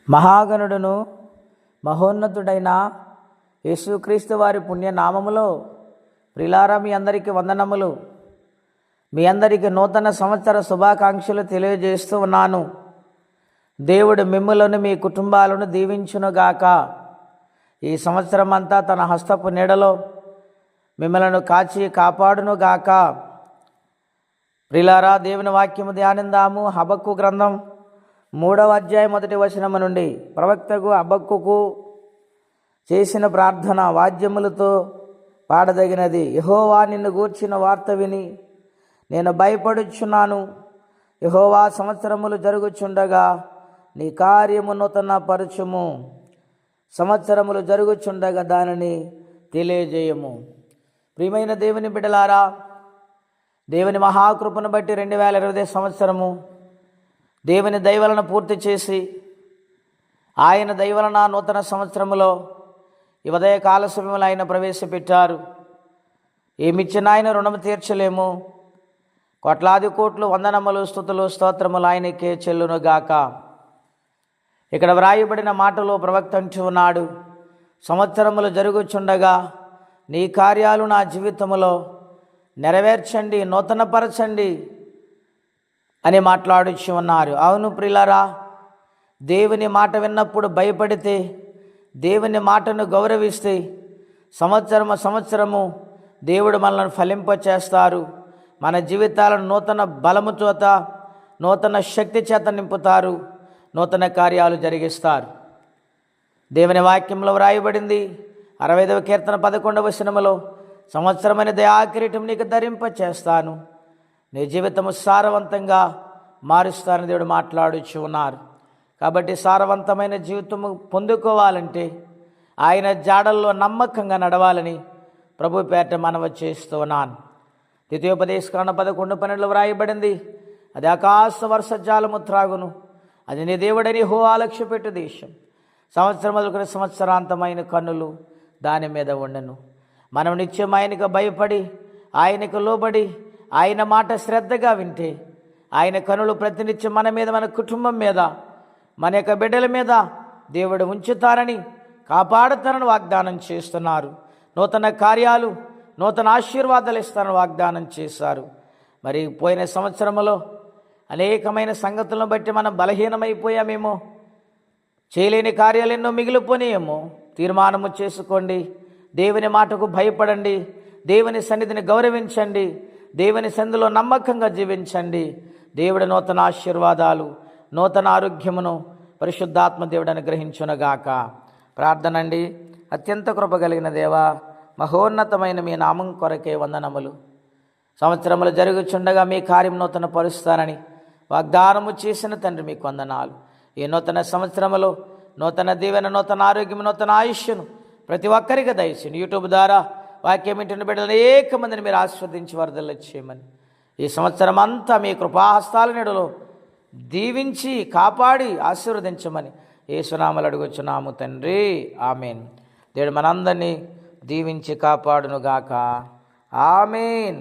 మహాగణుడును మహోన్నతుడైన యేసుక్రీస్తు వారి పుణ్యనామములో ప్రిలారా మీ అందరికీ వందనములు. మీ అందరికీ నూతన సంవత్సర శుభాకాంక్షలు తెలియజేస్తూ ఉన్నాను. దేవుడు మిమ్ములను మీ కుటుంబాలను దీవించునుగాక. ఈ సంవత్సరం అంతా తన హస్తపు నీడలో మిమ్మలను కాచి కాపాడునుగాక. ప్రిలారా, దేవుని వాక్యము ధ్యానిందాము. హబక్కు గ్రంథం 3వ అధ్యాయం 1వ వచనము నుండి. ప్రవక్తకు హబక్కుకు చేసిన ప్రార్థన వాద్యములతో పాడదగినది. యెహోవా, నిన్ను గూర్చిన వార్త విని నేను భయపడుచున్నాను. యెహోవా, సంవత్సరములు జరుగుచుండగా నీ కార్యము నూతన పరచుము. సంవత్సరములు జరుగుచుండగా దానిని తెలియజేయము. ప్రియమైన దేవుని బిడ్డలారా, దేవుని మహాకృపను బట్టి 2020 సంవత్సరము దేవుని దయవలన పూర్తి చేసి ఆయన దయవలన నూతన సంవత్సరములో ఈ ఉదయకాల సమయంలో ఆయన ప్రవేశపెట్టారు. ఏమిచ్చిన ఆయన రుణము తీర్చలేము. కోట్లాది కోట్లు వందనములు స్తుతులు స్తోత్రములు ఆయనకే చెల్లునుగాక. ఇక్కడ వ్రాయబడిన మాటలో ప్రవక్త అంటూ ఉన్నాడు, సంవత్సరములు జరుగుచుండగా నీ కార్యాలు నా జీవితములో నెరవేర్చండి, నూతనపరచండి అని మాట్లాడుచు ఉన్నారు. అవును ప్రియులారా, దేవుని మాట విన్నప్పుడు భయపడితే, దేవుని మాటను గౌరవిస్తే సంవత్సరము దేవుడు మనల్ని ఫలింపచేస్తారు. మన జీవితాలను నూతన బలము చేత, నూతన శక్తి చేత నింపుతారు, నూతన కార్యాలు జరిగిస్తారు. దేవుని వాక్యంలో వ్రాయబడింది 65వ కీర్తన 11వ వచనములో, సంవత్సరమైన దయాకిరీటం నీకు ధరింపచేస్తాను, నీ జీవితము సారవంతంగా మారుస్తానని దేవుడు మాట్లాడుచు ఉన్నారు. కాబట్టి సారవంతమైన జీవితము పొందుకోవాలంటే ఆయన జాడల్లో నమ్మకంగా నడవాలని ప్రభు పేట మనవి చేస్తూ ఉన్నాను. ద్వితీయోపదేశకాండ 11:12 వ్రాయబడింది, అది ఆకాశ వర్షజాలము త్రాగును, అది నీ దేవుడని యెహోవా లక్ష్యపెట్టు దేశం, సంవత్సరం మొదలుకొని సంవత్సరాంతమైన కన్నులు దాని మీద ఉండను. మనం నిత్యం ఆయనకు భయపడి, ఆయనకు లోబడి, ఆయన మాట శ్రద్ధగా వింటే ఆయన కనులు ప్రతినిత్యం మన మీద, మన కుటుంబం మీద, మన యొక్క బిడ్డల మీద దేవుడు ఉంచుతారని, కాపాడుతారని వాగ్దానం చేస్తున్నారు. నూతన కార్యాలు, నూతన ఆశీర్వాదాలు ఇస్తారని వాగ్దానం చేశారు. మరి పోయిన సంవత్సరంలో అనేకమైన సంగతులను బట్టి మనం బలహీనమైపోయామేమో, చేయలేని కార్యాలు ఎన్నో మిగిలిపోయాయేమో. తీర్మానము చేసుకోండి, దేవుని మాటకు భయపడండి, దేవుని సన్నిధిని గౌరవించండి, దేవుని సన్నిధిలో నమ్మకంగా జీవించండి. దేవుడి నూతన ఆశీర్వాదాలు, నూతన ఆరోగ్యమును పరిశుద్ధాత్మ దేవుడు అనుగ్రహించునుగాక. ప్రార్థన అండి. అత్యంత కృప కలిగిన దేవా, మహోన్నతమైన మీ నామం కొరకే వందనములు. సంవత్సరములు జరుగుచుండగా మీ కార్యం నూతన పరుస్తానని వాగ్దానము చేసిన తండ్రి మీకు వందనాలు. ఈ నూతన సంవత్సరములో నూతన దీవెన, నూతన ఆరోగ్యం, నూతన ఆయుష్ను ప్రతి ఒక్కరికి దయచేయండి. యూట్యూబ్ ద్వారా వాక్యం ఇంటిని బిడ్డలు అనేక మందిని మీరు ఆశీర్వదించి వరదలు చేయమని, ఈ సంవత్సరం అంతా మీ కృపాహస్తాల నీడలో దీవించి కాపాడి ఆశీర్వదించమని యేసునామములో అడుగుచున్నాము తండ్రి, ఆమేన్. దేవుడు మనందరినీ దీవించి కాపాడునుగాక. ఆమేన్.